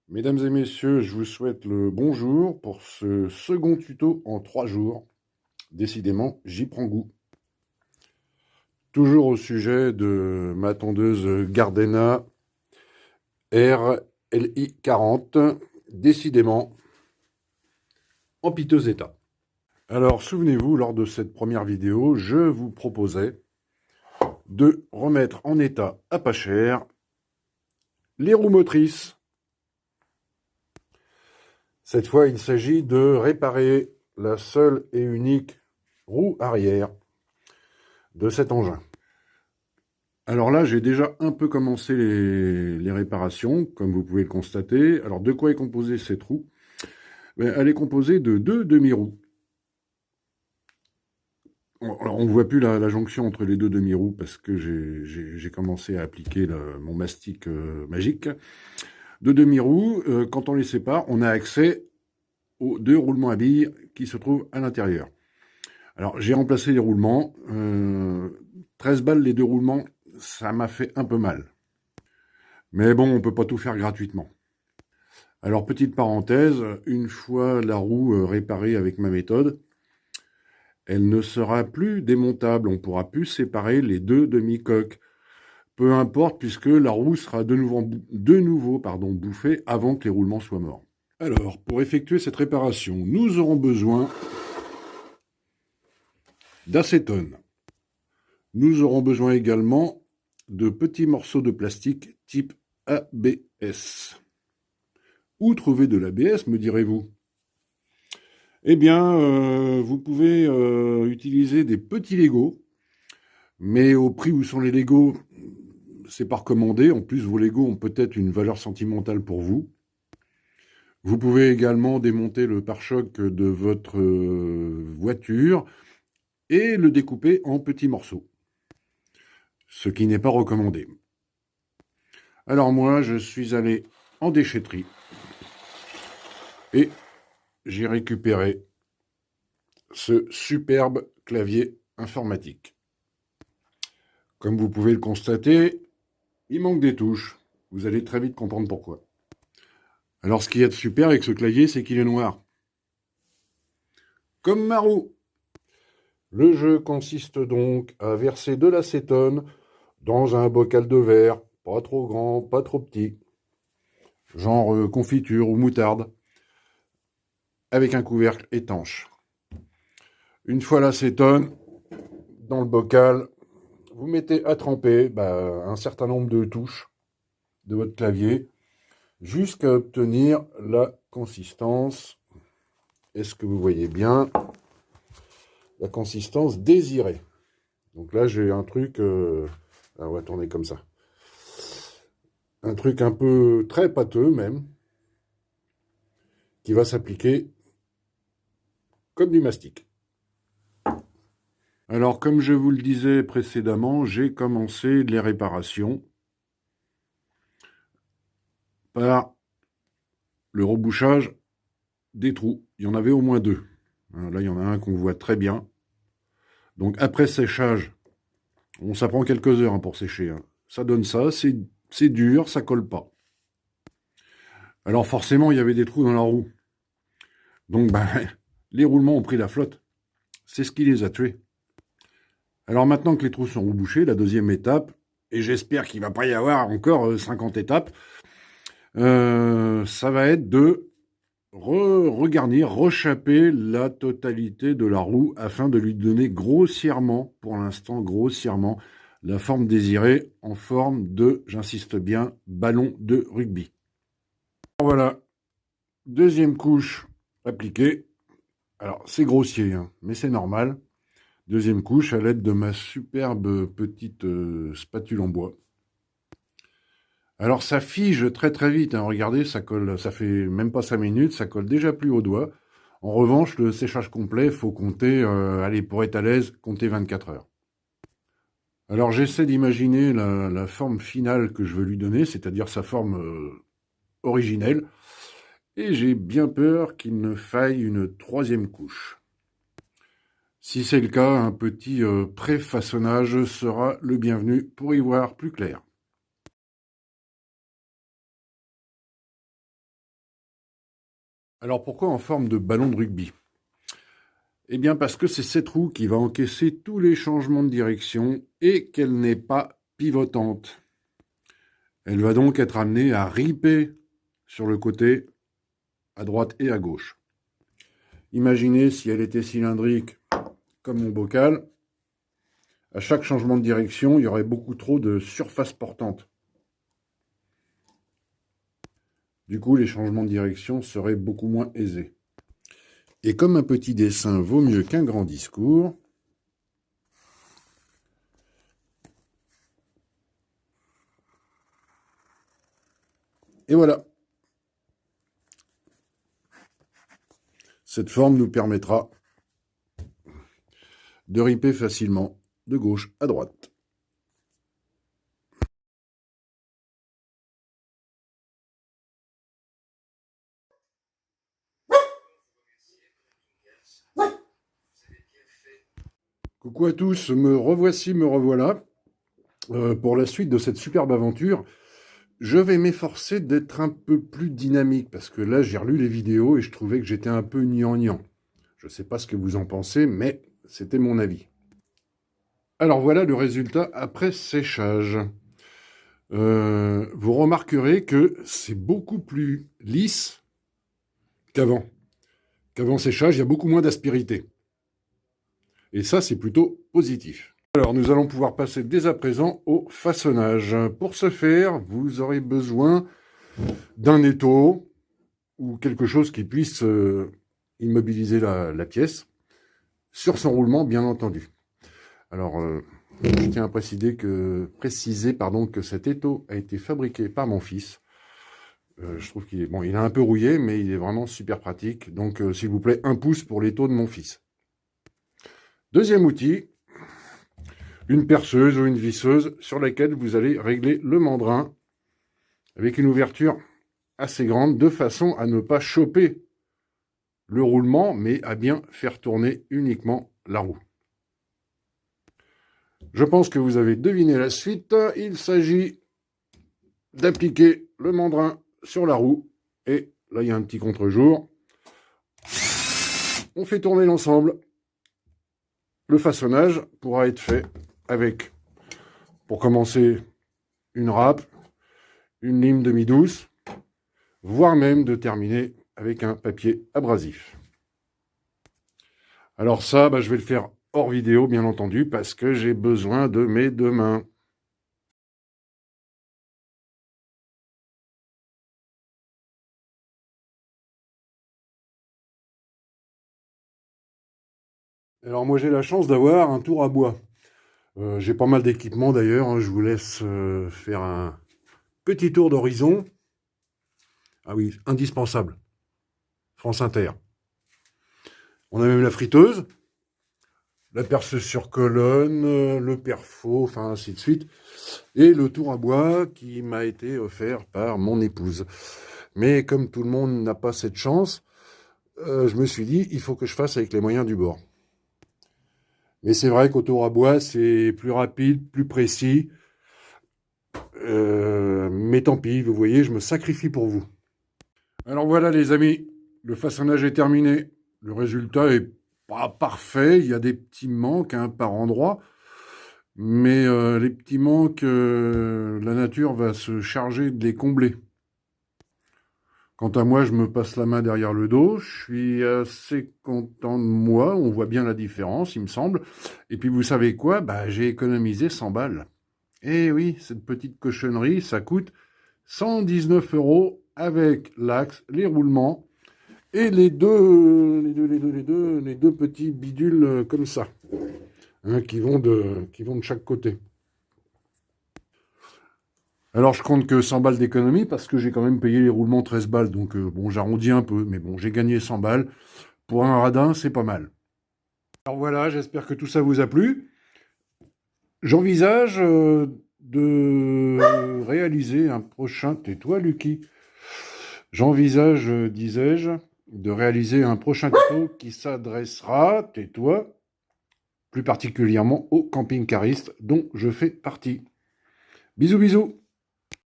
Mesdames et messieurs, je vous souhaite le bonjour pour ce second tuto en 3 jours. Décidément, j'y prends goût. Toujours au sujet de ma tondeuse Gardena RLI 40, décidément en piteux état. Alors, souvenez-vous, lors de cette première vidéo, je vous proposais de remettre en état à pas cher les roues motrices. Cette fois, il s'agit de réparer la seule et unique roue arrière de cet engin. Alors là, j'ai déjà un peu commencé les réparations, comme vous pouvez le constater. Alors, de quoi est composée cette roue? Elle est composée de 2 demi-roues. Alors, on ne voit plus la jonction entre les 2 demi-roues parce que j'ai commencé à appliquer mon mastic magique. 2 demi-roues, quand on les sépare, on a accès aux 2 roulements à billes qui se trouvent à l'intérieur. Alors, j'ai remplacé les roulements. 13 balles les 2 roulements, ça m'a fait un peu mal. Mais bon, on ne peut pas tout faire gratuitement. Alors, petite parenthèse, une fois la roue réparée avec ma méthode, elle ne sera plus démontable. On ne pourra plus séparer les 2 demi-coques. Peu importe, puisque la roue sera de nouveau bouffée avant que les roulements soient morts. Alors, pour effectuer cette réparation, nous aurons besoin d'acétone. Nous aurons besoin également de petits morceaux de plastique type ABS. Où trouver de l'ABS, me direz-vous? Eh bien, vous pouvez utiliser des petits Legos, mais au prix où sont les Legos, c'est pas recommandé. En plus, vos Legos ont peut-être une valeur sentimentale pour vous. Vous pouvez également démonter le pare-choc de votre voiture et le découper en petits morceaux, ce qui n'est pas recommandé. Alors moi, je suis allé en déchetterie et j'ai récupéré ce superbe clavier informatique. Comme vous pouvez le constater, il manque des touches. Vous allez très vite comprendre pourquoi. Alors ce qu'il y a de super avec ce clavier, c'est qu'il est noir. Comme ma roue. Le jeu consiste donc à verser de l'acétone dans un bocal de verre, pas trop grand, pas trop petit, genre confiture ou moutarde, avec un couvercle étanche. Une fois l'acétone dans le bocal, vous mettez à tremper un certain nombre de touches de votre clavier jusqu'à obtenir la consistance, est-ce que vous voyez bien, la consistance désirée. Donc là, j'ai un truc, on va tourner comme ça, un truc un peu très pâteux même, qui va s'appliquer comme du mastic. Alors, comme je vous le disais précédemment, j'ai commencé les réparations par le rebouchage des trous. Il y en avait au moins 2. Là, il y en a un qu'on voit très bien. Donc, après séchage, ça prend quelques heures pour sécher. Ça donne ça, c'est dur, ça colle pas. Alors, forcément, il y avait des trous dans la roue. Donc, les roulements ont pris la flotte. C'est ce qui les a tués. Alors, maintenant que les trous sont rebouchés, la deuxième étape, et j'espère qu'il ne va pas y avoir encore 50 étapes, ça va être de regarnir, rechaper la totalité de la roue afin de lui donner grossièrement, pour l'instant grossièrement, la forme désirée en forme de, j'insiste bien, ballon de rugby. Voilà, deuxième couche appliquée. Alors c'est grossier, mais c'est normal. Deuxième couche à l'aide de ma superbe petite spatule en bois. Alors ça fige très très vite, regardez, ça colle, ça fait même pas 5 minutes, ça colle déjà plus au doigt. En revanche, le séchage complet, il faut compter, allez, pour être à l'aise, compter 24 heures. Alors j'essaie d'imaginer la forme finale que je veux lui donner, c'est-à-dire sa forme originelle, et j'ai bien peur qu'il ne faille une troisième couche. Si c'est le cas, un petit pré-façonnage sera le bienvenu pour y voir plus clair. Alors pourquoi en forme de ballon de rugby? Eh bien parce que c'est cette roue qui va encaisser tous les changements de direction et qu'elle n'est pas pivotante. Elle va donc être amenée à riper sur le côté, à droite et à gauche. Imaginez si elle était cylindrique comme mon bocal. À chaque changement de direction, il y aurait beaucoup trop de surface portante. Du coup, les changements de direction seraient beaucoup moins aisés. Et comme un petit dessin vaut mieux qu'un grand discours, et voilà. Cette forme nous permettra de riper facilement de gauche à droite. Coucou à tous, me revoici, me revoilà. Pour la suite de cette superbe aventure, je vais m'efforcer d'être un peu plus dynamique, parce que là, j'ai relu les vidéos et je trouvais que j'étais un peu gnangnan. Je ne sais pas ce que vous en pensez, mais c'était mon avis. Alors voilà le résultat après séchage. Vous remarquerez que c'est beaucoup plus lisse qu'avant. Qu'avant séchage, il y a beaucoup moins d'aspérité. Et ça, c'est plutôt positif. Alors, nous allons pouvoir passer dès à présent au façonnage. Pour ce faire, vous aurez besoin d'un étau ou quelque chose qui puisse immobiliser la pièce sur son roulement, bien entendu. Alors, je tiens à préciser que cet étau a été fabriqué par mon fils. Je trouve qu'il est bon, il est un peu rouillé, mais il est vraiment super pratique. Donc, s'il vous plaît, 1 pouce pour l'étau de mon fils. Deuxième outil, une perceuse ou une visseuse sur laquelle vous allez régler le mandrin avec une ouverture assez grande de façon à ne pas choper le roulement, mais à bien faire tourner uniquement la roue. Je pense que vous avez deviné la suite. Il s'agit d'appliquer le mandrin sur la roue. Et là, il y a un petit contre-jour. On fait tourner l'ensemble. Le façonnage pourra être fait avec, pour commencer, une râpe, une lime demi-douce, voire même de terminer avec un papier abrasif. Alors ça, je vais le faire hors vidéo, bien entendu, parce que j'ai besoin de mes 2 mains. Alors moi, j'ai la chance d'avoir un tour à bois. J'ai pas mal d'équipements d'ailleurs, hein. Je vous laisse faire un petit tour d'horizon. Ah oui, indispensable. France Inter. On a même la friteuse, la perceuse sur colonne, le perfo, enfin ainsi de suite. Et le tour à bois qui m'a été offert par mon épouse. Mais comme tout le monde n'a pas cette chance, je me suis dit, il faut que je fasse avec les moyens du bord. Mais c'est vrai qu'au tour à bois, c'est plus rapide, plus précis. Mais tant pis, vous voyez, je me sacrifie pour vous. Alors voilà les amis, le façonnage est terminé. Le résultat est pas parfait, il y a des petits manques par endroit. Mais les petits manques, la nature va se charger de les combler. Quant à moi, je me passe la main derrière le dos. Je suis assez content de moi. On voit bien la différence, il me semble. Et puis, vous savez quoi? J'ai économisé 100 balles. Eh oui, cette petite cochonnerie, ça coûte 119 € avec l'axe, les roulements et les deux petits bidules comme ça, hein, qui vont de chaque côté. Alors, je compte que 100 balles d'économie parce que j'ai quand même payé les roulements 13 balles. Donc, bon, j'arrondis un peu. Mais bon, j'ai gagné 100 balles. Pour un radin, c'est pas mal. Alors voilà, j'espère que tout ça vous a plu. J'envisage de réaliser un prochain... Tais-toi, Lucky. J'envisage, disais-je, de réaliser un prochain tuto qui s'adressera, tais-toi, plus particulièrement aux camping-caristes dont je fais partie. Bisous, bisous.